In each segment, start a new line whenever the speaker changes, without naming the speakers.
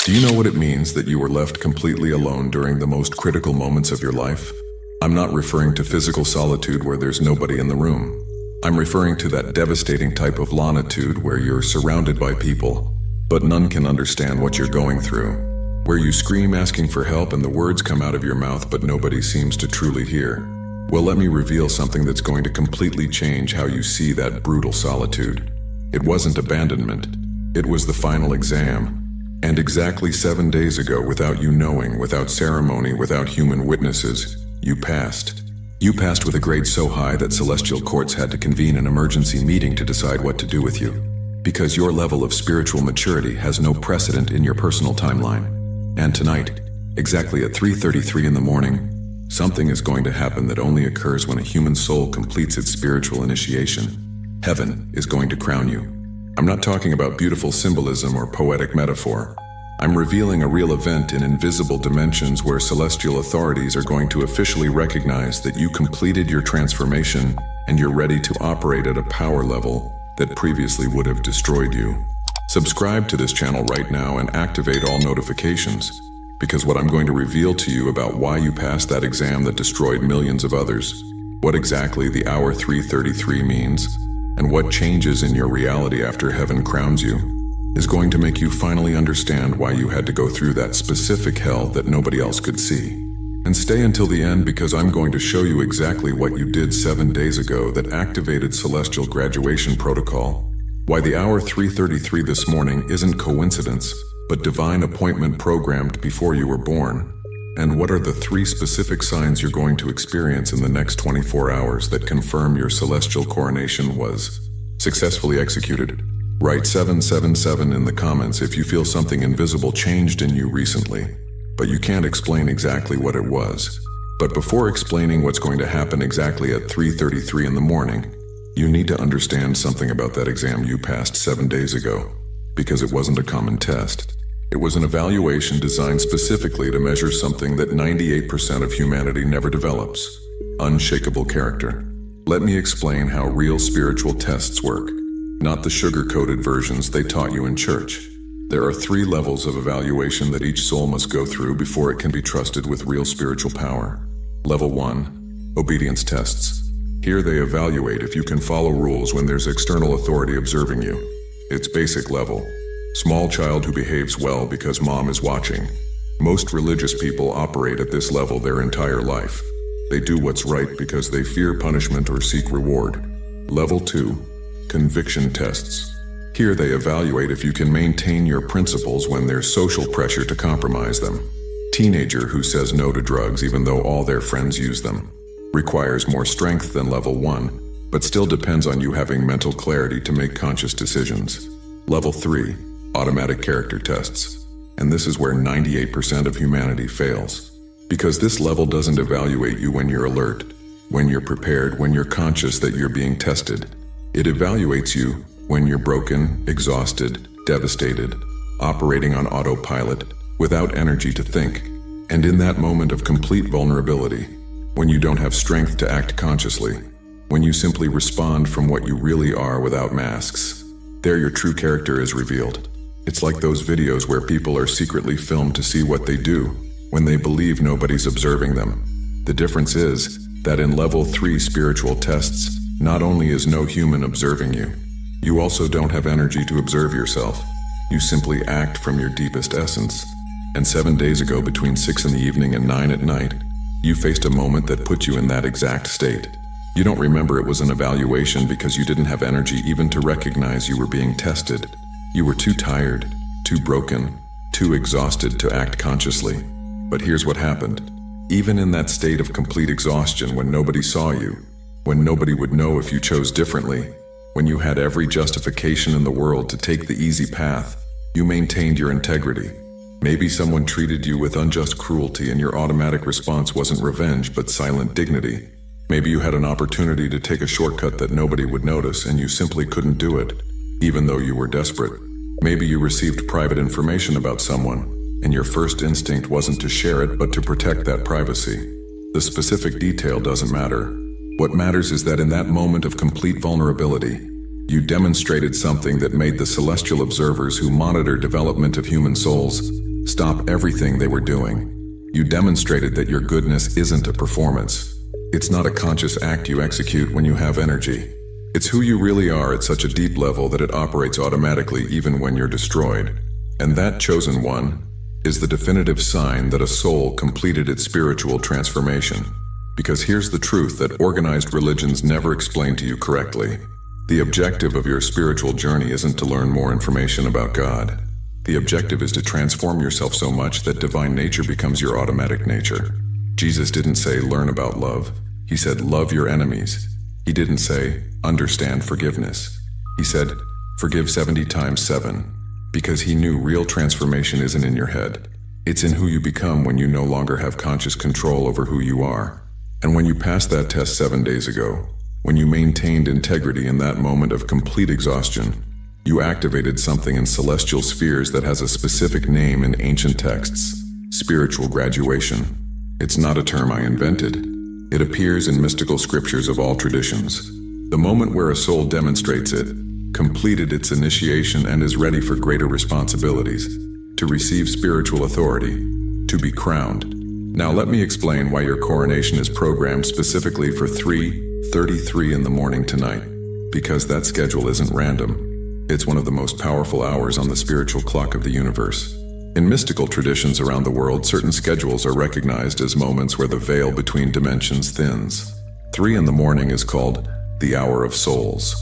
Do you know what it means that you were left completely alone during the most critical moments of your life? I'm not referring to physical solitude where there's nobody in the room. I'm referring to that devastating type of lonitude where you're surrounded by people, but none can understand what you're going through. Where you scream asking for help and the words come out of your mouth but nobody seems to truly hear. Well, let me reveal something that's going to completely change how you see that brutal solitude. It wasn't abandonment. It was the final exam. And exactly 7 days ago, without you knowing, without ceremony, without human witnesses, you passed. You passed with a grade so high that celestial courts had to convene an emergency meeting to decide what to do with you. Because your level of spiritual maturity has no precedent in your personal timeline. And tonight, exactly at 3:33 in the morning, something is going to happen that only occurs when a human soul completes its spiritual initiation. Heaven is going to crown you. I'm not talking about beautiful symbolism or poetic metaphor. I'm revealing a real event in invisible dimensions where celestial authorities are going to officially recognize that you completed your transformation and you're ready to operate at a power level that previously would have destroyed you. Subscribe to this channel right now and activate all notifications, because what I'm going to reveal to you about why you passed that exam that destroyed millions of others, what exactly the hour 3:33 means, and what changes in your reality after heaven crowns you, is going to make you finally understand why you had to go through that specific hell that nobody else could see. And stay until the end, because I'm going to show you exactly what you did 7 days ago that activated celestial graduation protocol, why the hour 3:33 this morning isn't coincidence, but divine appointment programmed before you were born, and what are the 3 specific signs you're going to experience in the next 24 hours that confirm your celestial coronation was successfully executed. Write 777 in the comments if you feel something invisible changed in you recently, but you can't explain exactly what it was. But before explaining what's going to happen exactly at 3:33 in the morning, you need to understand something about that exam you passed 7 days ago, because it wasn't a common test. It was an evaluation designed specifically to measure something that 98% of humanity never develops: unshakable character. Let me explain how real spiritual tests work, not the sugar-coated versions they taught you in church. There are 3 levels of evaluation that each soul must go through before it can be trusted with real spiritual power. Level 1, obedience tests. Here they evaluate if you can follow rules when there's external authority observing you. It's basic level. Small child who behaves well because mom is watching. Most religious people operate at this level their entire life. They do what's right because they fear punishment or seek reward. Level 2, conviction tests. Here they evaluate if you can maintain your principles when there's social pressure to compromise them. Teenager who says no to drugs even though all their friends use them. Requires more strength than level 1, but still depends on you having mental clarity to make conscious decisions. Level 3, automatic character tests. And this is where 98% of humanity fails. Because this level doesn't evaluate you when you're alert, when you're prepared, when you're conscious that you're being tested. It evaluates you when you're broken, exhausted, devastated, operating on autopilot, without energy to think. And in that moment of complete vulnerability, when you don't have strength to act consciously, when you simply respond from what you really are without masks, there your true character is revealed. It's like those videos where people are secretly filmed to see what they do, when they believe nobody's observing them. The difference is that in level 3 spiritual tests, not only is no human observing you, you also don't have energy to observe yourself. You simply act from your deepest essence. And 7 days ago, between 6 in the evening and 9 at night, you faced a moment that put you in that exact state. You don't remember it was an evaluation because you didn't have energy even to recognize you were being tested. You were too tired, too broken, too exhausted to act consciously. But here's what happened. Even in that state of complete exhaustion, when nobody saw you, when nobody would know if you chose differently, when you had every justification in the world to take the easy path, you maintained your integrity. Maybe someone treated you with unjust cruelty and your automatic response wasn't revenge but silent dignity. Maybe you had an opportunity to take a shortcut that nobody would notice and you simply couldn't do it, even though you were desperate. Maybe you received private information about someone, and your first instinct wasn't to share it but to protect that privacy. The specific detail doesn't matter. What matters is that in that moment of complete vulnerability, you demonstrated something that made the celestial observers who monitor development of human souls stop everything they were doing. You demonstrated that your goodness isn't a performance. It's not a conscious act you execute when you have energy. It's who you really are at such a deep level that it operates automatically even when you're destroyed. And that chosen one is the definitive sign that a soul completed its spiritual transformation. Because here's the truth that organized religions never explain to you correctly. The objective of your spiritual journey isn't to learn more information about God. The objective is to transform yourself so much that divine nature becomes your automatic nature. Jesus didn't say, learn about love. He said, love your enemies. He didn't say, understand forgiveness. He said, forgive 70 times 7. Because he knew real transformation isn't in your head. It's in who you become when you no longer have conscious control over who you are. And when you passed that test 7 days ago, when you maintained integrity in that moment of complete exhaustion, you activated something in celestial spheres that has a specific name in ancient texts: spiritual graduation. It's not a term I invented. It appears in mystical scriptures of all traditions. The moment where a soul demonstrates it, completed its initiation and is ready for greater responsibilities, to receive spiritual authority, to be crowned. Now let me explain why your coronation is programmed specifically for 3:33 in the morning tonight. Because that schedule isn't random. It's one of the most powerful hours on the spiritual clock of the universe. In mystical traditions around the world, certain schedules are recognized as moments where the veil between dimensions thins. 3 in the morning is called the hour of souls,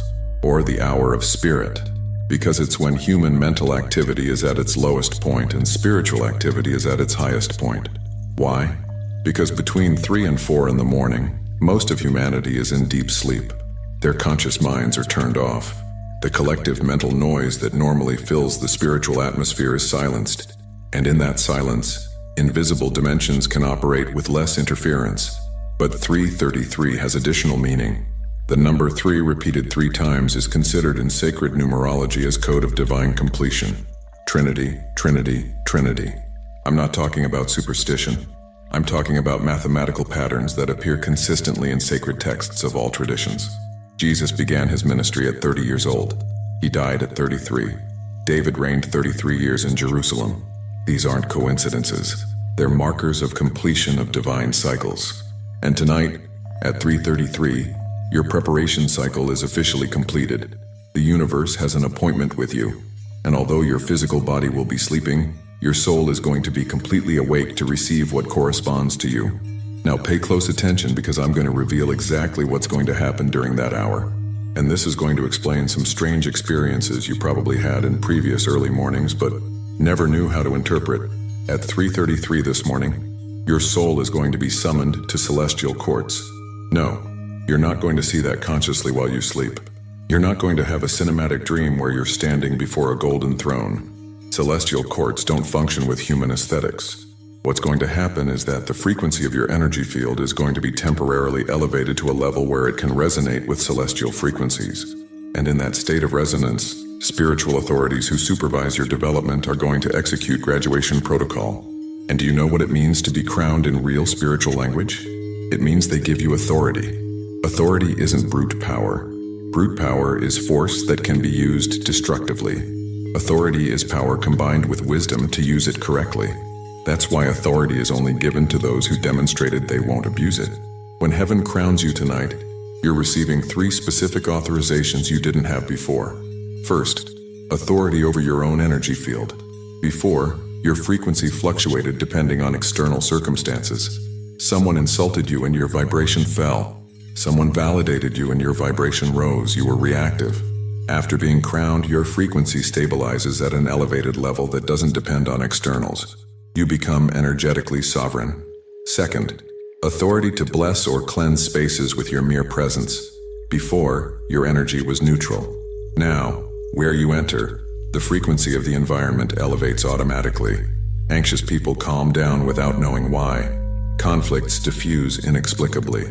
or the hour of spirit, because it's when human mental activity is at its lowest point and spiritual activity is at its highest point. Why? Because between 3 and 4 in the morning, most of humanity is in deep sleep. Their conscious minds are turned off. The collective mental noise that normally fills the spiritual atmosphere is silenced, and in that silence, invisible dimensions can operate with less interference. But 3:33 has additional meaning. The number 3 repeated 3 times is considered in sacred numerology as code of divine completion. Trinity, Trinity, Trinity. I'm not talking about superstition. I'm talking about mathematical patterns that appear consistently in sacred texts of all traditions. Jesus began his ministry at 30 years old. He died at 33. David reigned 33 years in Jerusalem. These aren't coincidences. They're markers of completion of divine cycles. And tonight, at 3:33, your preparation cycle is officially completed. The universe has an appointment with you. And although your physical body will be sleeping, your soul is going to be completely awake to receive what corresponds to you. Now pay close attention because I'm going to reveal exactly what's going to happen during that hour. And this is going to explain some strange experiences you probably had in previous early mornings but never knew how to interpret. At 3:33 this morning, your soul is going to be summoned to celestial courts. No, you're not going to see that consciously while you sleep. You're not going to have a cinematic dream where you're standing before a golden throne. Celestial courts don't function with human aesthetics. What's going to happen is that the frequency of your energy field is going to be temporarily elevated to a level where it can resonate with celestial frequencies. And in that state of resonance, spiritual authorities who supervise your development are going to execute graduation protocol. And do you know what it means to be crowned in real spiritual language? It means they give you authority. Authority isn't brute power. Brute power is force that can be used destructively. Authority is power combined with wisdom to use it correctly. That's why authority is only given to those who demonstrated they won't abuse it. When heaven crowns you tonight, you're receiving 3 specific authorizations you didn't have before. First, authority over your own energy field. Before, your frequency fluctuated depending on external circumstances. Someone insulted you and your vibration fell. Someone validated you and your vibration rose. You were reactive. After being crowned, your frequency stabilizes at an elevated level that doesn't depend on externals. You become energetically sovereign. Second, authority to bless or cleanse spaces with your mere presence. Before, your energy was neutral. Now, where you enter, the frequency of the environment elevates automatically. Anxious people calm down without knowing why. Conflicts diffuse inexplicably.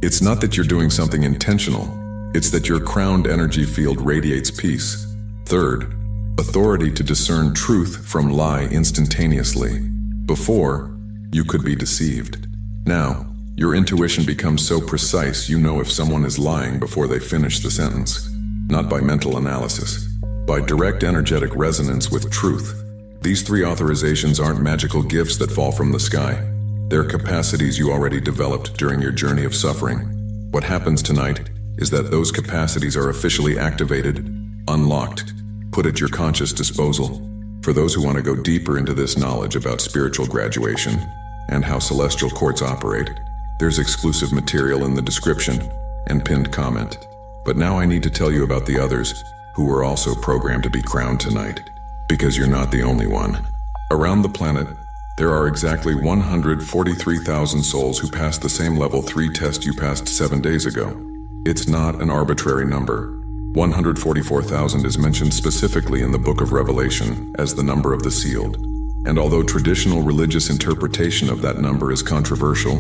It's not that you're doing something intentional. It's that your crowned energy field radiates peace. Third, authority to discern truth from lie instantaneously. Before, you could be deceived. Now, your intuition becomes so precise you know if someone is lying before they finish the sentence. Not by mental analysis, by direct energetic resonance with truth. These three authorizations aren't magical gifts that fall from the sky. They're capacities you already developed during your journey of suffering. What happens tonight is that those capacities are officially activated, unlocked, put at your conscious disposal. For those who want to go deeper into this knowledge about spiritual graduation and how celestial courts operate, there's exclusive material in the description and pinned comment. But now I need to tell you about the others who were also programmed to be crowned tonight, because you're not the only one. Around the planet, there are exactly 143,000 souls who passed the same level 3 test you passed 7 days ago. It's not an arbitrary number. 144,000 is mentioned specifically in the Book of Revelation as the number of the sealed. And although traditional religious interpretation of that number is controversial,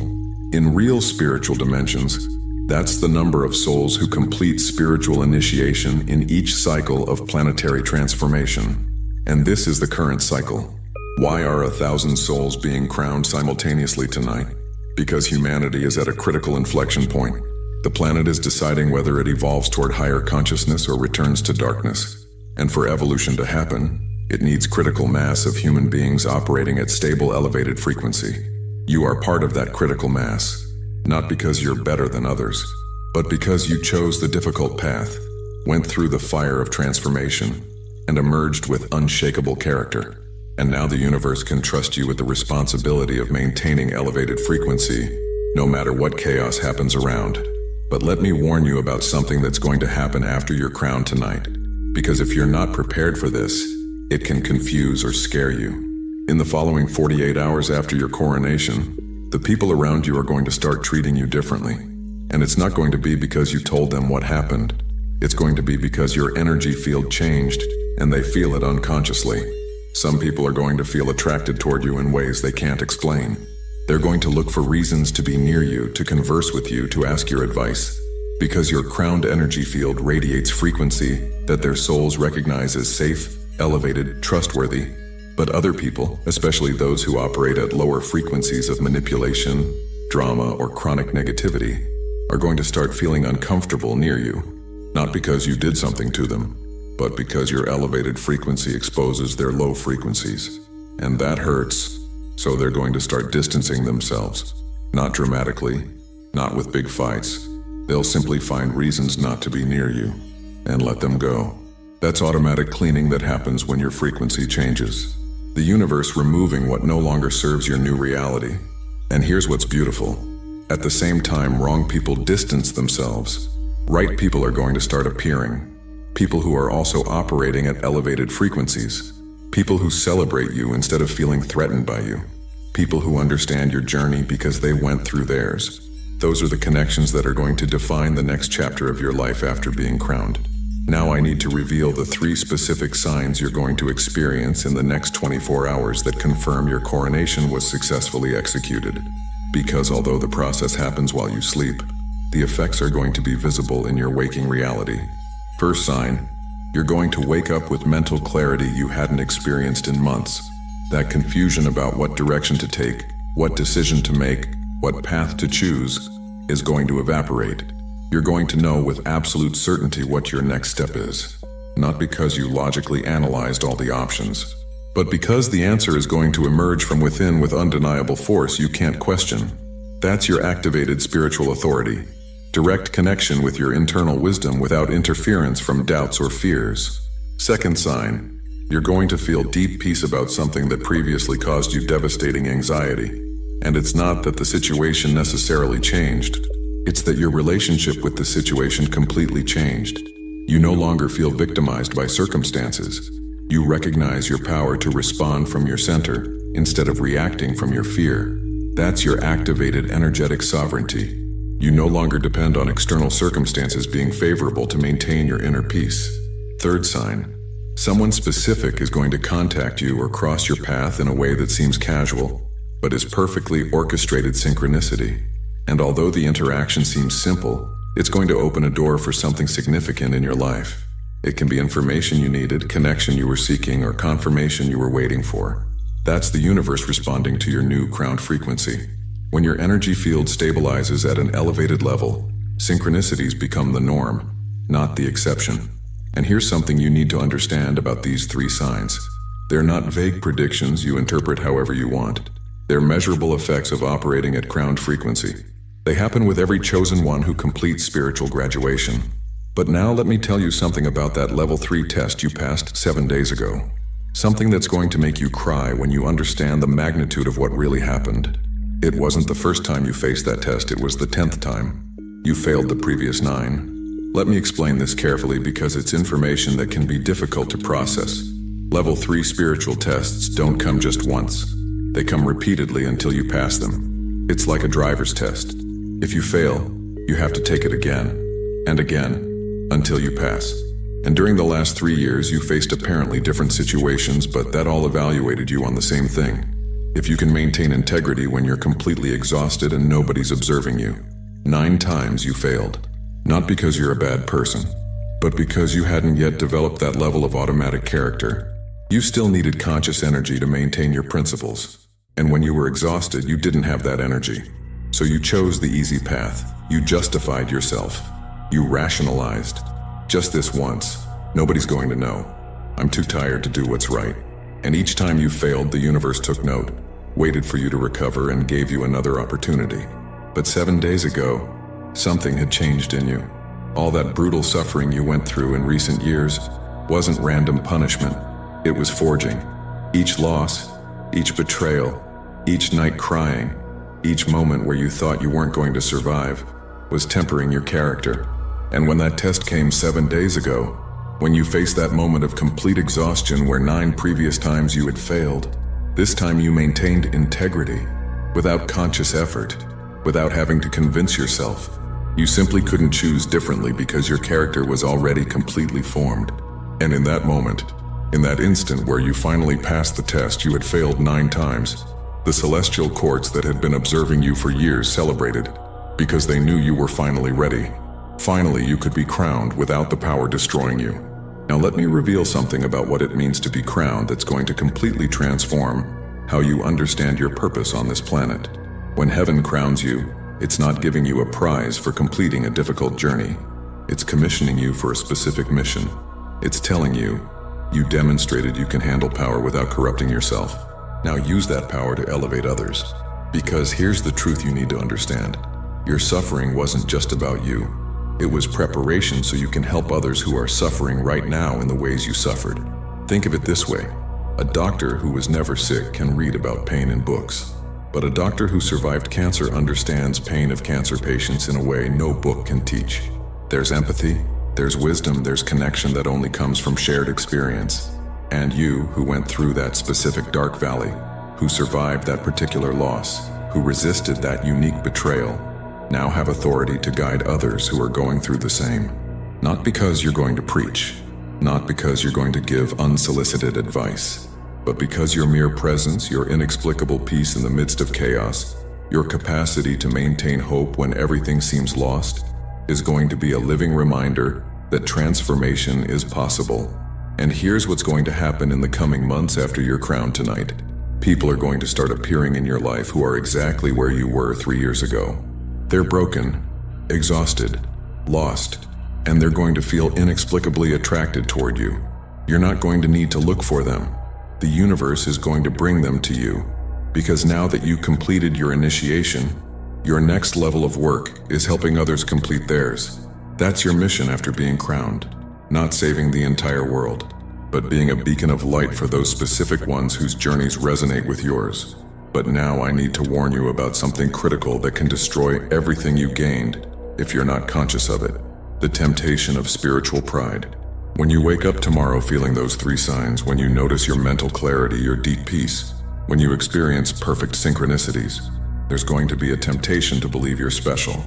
in real spiritual dimensions, that's the number of souls who complete spiritual initiation in each cycle of planetary transformation. And this is the current cycle. Why are 1,000 souls being crowned simultaneously tonight? Because humanity is at a critical inflection point. The planet is deciding whether it evolves toward higher consciousness or returns to darkness. And for evolution to happen, it needs critical mass of human beings operating at stable, elevated frequency. You are part of that critical mass, not because you're better than others, but because you chose the difficult path, went through the fire of transformation, and emerged with unshakable character. And now the universe can trust you with the responsibility of maintaining elevated frequency, no matter what chaos happens around. But let me warn you about something that's going to happen after you're crowned tonight, because if you're not prepared for this, it can confuse or scare you. In the following 48 hours after your coronation, the people around you are going to start treating you differently. And it's not going to be because you told them what happened. It's going to be because your energy field changed, and they feel it unconsciously. Some people are going to feel attracted toward you in ways they can't explain. They're going to look for reasons to be near you, to converse with you, to ask your advice, because your crowned energy field radiates frequency that their souls recognize as safe, elevated, trustworthy. But other people, especially those who operate at lower frequencies of manipulation, drama, or chronic negativity, are going to start feeling uncomfortable near you, not because you did something to them, but because your elevated frequency exposes their low frequencies. And that hurts. So they're going to start distancing themselves. Not dramatically, not with big fights. They'll simply find reasons not to be near you and let them go. That's automatic cleaning that happens when your frequency changes. The universe removing what no longer serves your new reality. And here's what's beautiful. At the same time wrong people distance themselves, right people are going to start appearing. People who are also operating at elevated frequencies. People who celebrate you instead of feeling threatened by you. People who understand your journey because they went through theirs. Those are the connections that are going to define the next chapter of your life after being crowned. Now I need to reveal the 3 specific signs you're going to experience in the next 24 hours that confirm your coronation was successfully executed. Because although the process happens while you sleep, the effects are going to be visible in your waking reality. First sign, you're going to wake up with mental clarity you hadn't experienced in months. That confusion about what direction to take, what decision to make, what path to choose, is going to evaporate. You're going to know with absolute certainty what your next step is. Not because you logically analyzed all the options, but because the answer is going to emerge from within with undeniable force you can't question. That's your activated spiritual authority. Direct connection with your internal wisdom without interference from doubts or fears. Second sign, you're going to feel deep peace about something that previously caused you devastating anxiety. And it's not that the situation necessarily changed. It's that your relationship with the situation completely changed. You no longer feel victimized by circumstances. You recognize your power to respond from your center instead of reacting from your fear. That's your activated energetic sovereignty. You no longer depend on external circumstances being favorable to maintain your inner peace. Third sign, someone specific is going to contact you or cross your path in a way that seems casual, but is perfectly orchestrated synchronicity. And although the interaction seems simple, it's going to open a door for something significant in your life. It can be information you needed, connection you were seeking, or confirmation you were waiting for. That's the universe responding to your new crowned frequency. When your energy field stabilizes at an elevated level, synchronicities become the norm, not the exception. And here's something you need to understand about these 3 signs. They're not vague predictions you interpret however you want. They're measurable effects of operating at crowned frequency. They happen with every chosen one who completes spiritual graduation. But now let me tell you something about that level 3 test you passed 7 days ago. Something that's going to make you cry when you understand the magnitude of what really happened. It wasn't the first time you faced that test, it was the 10th time. You failed the previous 9. Let me explain this carefully because it's information that can be difficult to process. Level 3 spiritual tests don't come just once. They come repeatedly until you pass them. It's like a driver's test. If you fail, you have to take it again and again until you pass. And during the last 3 years, you faced apparently different situations, but that all evaluated you on the same thing. If you can maintain integrity when you're completely exhausted and nobody's observing you. 9 times you failed. Not because you're a bad person, but because you hadn't yet developed that level of automatic character. You still needed conscious energy to maintain your principles. And when you were exhausted, you didn't have that energy. So you chose the easy path. You justified yourself. You rationalized. Just this once. Nobody's going to know. I'm too tired to do what's right. And each time you failed, the universe took note, waited for you to recover, and gave you another opportunity. But 7 days ago, something had changed in you. All that brutal suffering you went through in recent years wasn't random punishment. It was forging. Each loss, each betrayal, each night crying, each moment where you thought you weren't going to survive, was tempering your character. And when that test came 7 days ago, when you faced that moment of complete exhaustion where 9 previous times you had failed, this time you maintained integrity, without conscious effort, without having to convince yourself. You simply couldn't choose differently because your character was already completely formed. And in that moment, in that instant where you finally passed the test you had failed 9 times, the celestial courts that had been observing you for years celebrated, because they knew you were finally ready. Finally, you could be crowned without the power destroying you. Now let me reveal something about what it means to be crowned that's going to completely transform how you understand your purpose on this planet. When heaven crowns you, it's not giving you a prize for completing a difficult journey. It's commissioning you for a specific mission. It's telling you, you demonstrated you can handle power without corrupting yourself. Now use that power to elevate others. Because here's the truth you need to understand. Your suffering wasn't just about you. It was preparation so you can help others who are suffering right now in the ways you suffered. Think of it this way. A doctor who was never sick can read about pain in books. But a doctor who survived cancer understands pain of cancer patients in a way no book can teach. There's empathy, there's wisdom, there's connection that only comes from shared experience. And you, who went through that specific dark valley, who survived that particular loss, who resisted that unique betrayal, now have authority to guide others who are going through the same. Not because you're going to preach, not because you're going to give unsolicited advice, but because your mere presence, your inexplicable peace in the midst of chaos, your capacity to maintain hope when everything seems lost, is going to be a living reminder that transformation is possible. And here's what's going to happen in the coming months after you're crowned tonight. People are going to start appearing in your life who are exactly where you were 3 years ago. They're broken, exhausted, lost, and they're going to feel inexplicably attracted toward you. You're not going to need to look for them. The universe is going to bring them to you, because now that you completed your initiation, your next level of work is helping others complete theirs. That's your mission after being crowned. Not saving the entire world, but being a beacon of light for those specific ones whose journeys resonate with yours. But now I need to warn you about something critical that can destroy everything you gained if you're not conscious of it. The temptation of spiritual pride. When you wake up tomorrow feeling those 3 signs, when you notice your mental clarity, your deep peace, when you experience perfect synchronicities, there's going to be a temptation to believe you're special,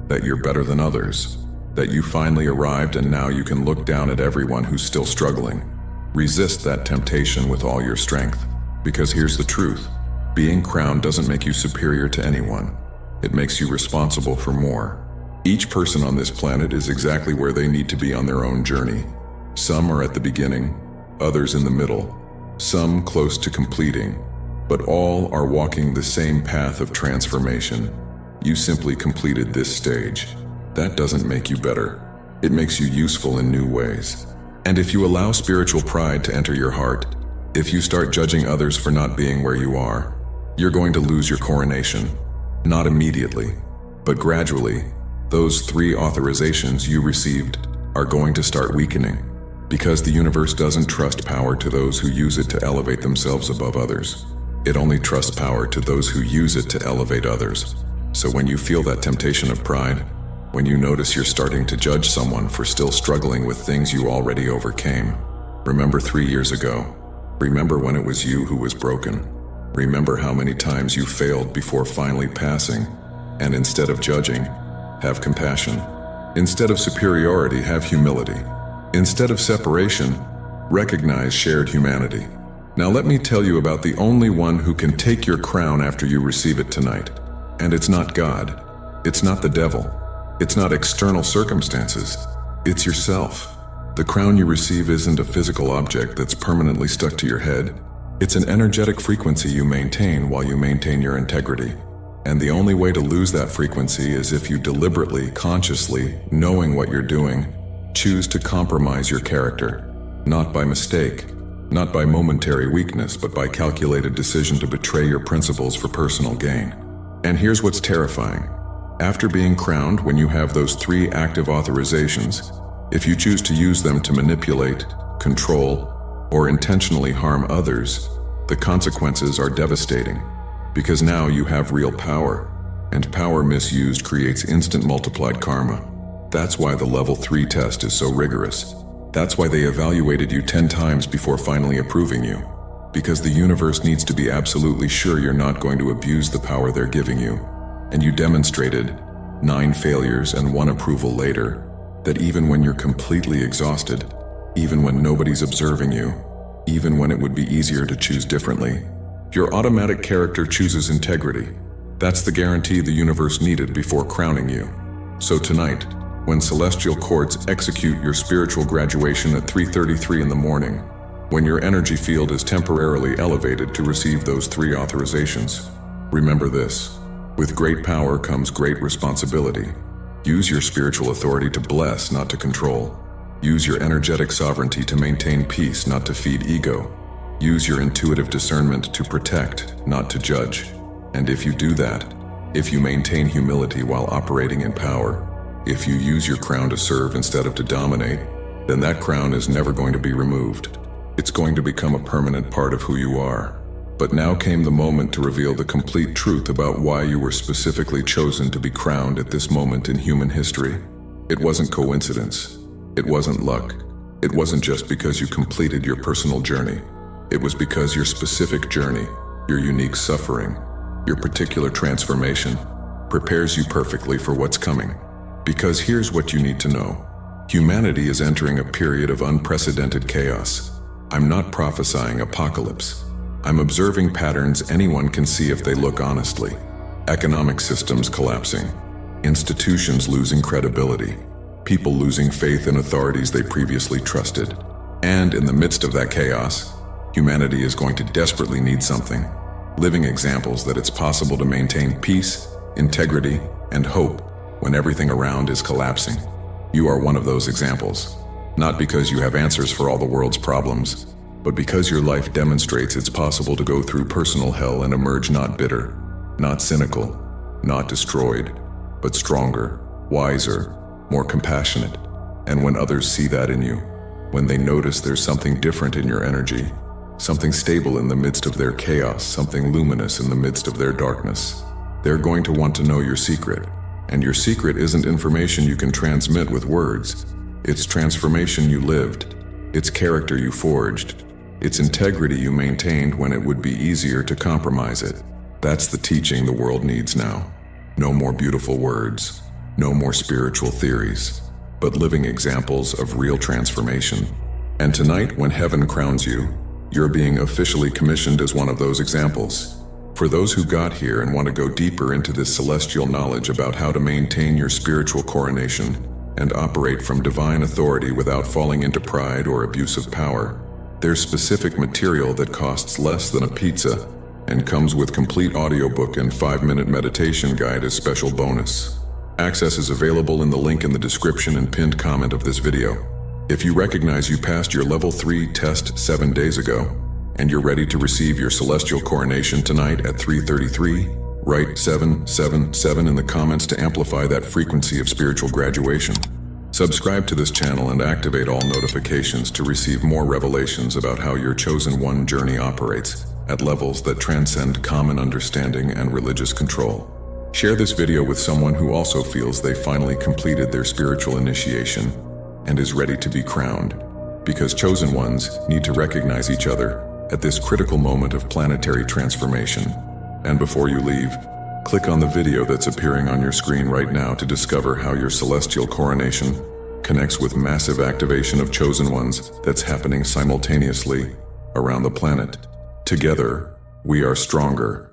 that you're better than others, that you finally arrived and now you can look down at everyone who's still struggling. Resist that temptation with all your strength, because here's the truth. Being crowned doesn't make you superior to anyone. It makes you responsible for more. Each person on this planet is exactly where they need to be on their own journey. Some are at the beginning, others in the middle, some close to completing, but all are walking the same path of transformation. You simply completed this stage. That doesn't make you better. It makes you useful in new ways. And if you allow spiritual pride to enter your heart, If you start judging others for not being where you are, you're going to lose your coronation. Not immediately, but gradually, those 3 authorizations you received are going to start weakening, because the universe doesn't trust power to those who use it to elevate themselves above others. It only trusts power to those who use it to elevate others. So when you feel that temptation of pride, when you notice you're starting to judge someone for still struggling with things you already overcame, remember 3 years ago. Remember when it was you who was broken. Remember how many times you failed before finally passing, and instead of judging, have compassion. Instead of superiority, have humility. Instead of separation, recognize shared humanity. Now let me tell you about the only one who can take your crown after you receive it tonight. And it's not God. It's not the devil. It's not external circumstances. It's yourself. The crown you receive isn't a physical object that's permanently stuck to your head. It's an energetic frequency you maintain while you maintain your integrity. And the only way to lose that frequency is if you deliberately, consciously, knowing what you're doing, choose to compromise your character. Not by mistake, not by momentary weakness, but by calculated decision to betray your principles for personal gain. And here's what's terrifying. After being crowned, when you have those 3 active authorizations, if you choose to use them to manipulate, control, or intentionally harm others, the consequences are devastating. Because now you have real power, and power misused creates instant multiplied karma. That's why the level 3 test is so rigorous. That's why they evaluated you 10 times before finally approving you. Because the universe needs to be absolutely sure you're not going to abuse the power they're giving you. And you demonstrated, 9 failures and 1 approval later, that even when you're completely exhausted, even when nobody's observing you, even when it would be easier to choose differently, your automatic character chooses integrity. That's the guarantee the universe needed before crowning you. So tonight, when celestial courts execute your spiritual graduation at 3:33 in the morning, when your energy field is temporarily elevated to receive those 3 authorizations, remember this: with great power comes great responsibility. Use your spiritual authority to bless, not to control. Use your energetic sovereignty to maintain peace, not to feed ego. Use your intuitive discernment to protect, not to judge. And if you do that, if you maintain humility while operating in power, if you use your crown to serve instead of to dominate, then that crown is never going to be removed. It's going to become a permanent part of who you are. But now came the moment to reveal the complete truth about why you were specifically chosen to be crowned at this moment in human history. It wasn't coincidence. It wasn't luck. It wasn't just because you completed your personal journey. It was because your specific journey, your unique suffering, your particular transformation, prepares you perfectly for what's coming. Because here's what you need to know. Humanity is entering a period of unprecedented chaos. I'm not prophesying apocalypse. I'm observing patterns anyone can see if they look honestly. Economic systems collapsing, institutions losing credibility, people losing faith in authorities they previously trusted. And in the midst of that chaos, humanity is going to desperately need something. Living examples that it's possible to maintain peace, integrity, and hope when everything around is collapsing. You are one of those examples. Not because you have answers for all the world's problems, but because your life demonstrates it's possible to go through personal hell and emerge not bitter, not cynical, not destroyed, but stronger, wiser, more compassionate. And when others see that in you, when they notice there's something different in your energy, something stable in the midst of their chaos, something luminous in the midst of their darkness, they're going to want to know your secret. And your secret isn't information you can transmit with words. It's transformation you lived. It's character you forged. It's integrity you maintained when it would be easier to compromise it. That's the teaching the world needs now. No more beautiful words. No more spiritual theories. But living examples of real transformation. And tonight, when heaven crowns you, you're being officially commissioned as one of those examples. For those who got here and want to go deeper into this celestial knowledge about how to maintain your spiritual coronation and operate from divine authority without falling into pride or abuse of power, there's specific material that costs less than a pizza and comes with complete audiobook and 5-minute meditation guide as special bonus. Access is available in the link in the description and pinned comment of this video. If you recognize you passed your level 3 test 7 days ago, and you're ready to receive your celestial coronation tonight at 3:33, write 777 in the comments to amplify that frequency of spiritual graduation. Subscribe to this channel and activate all notifications to receive more revelations about how your chosen one journey operates at levels that transcend common understanding and religious control. Share this video with someone who also feels they finally completed their spiritual initiation and is ready to be crowned, because chosen ones need to recognize each other at this critical moment of planetary transformation. And before you leave, click on the video that's appearing on your screen right now to discover how your celestial coronation connects with massive activation of chosen ones that's happening simultaneously around the planet. Together, we are stronger.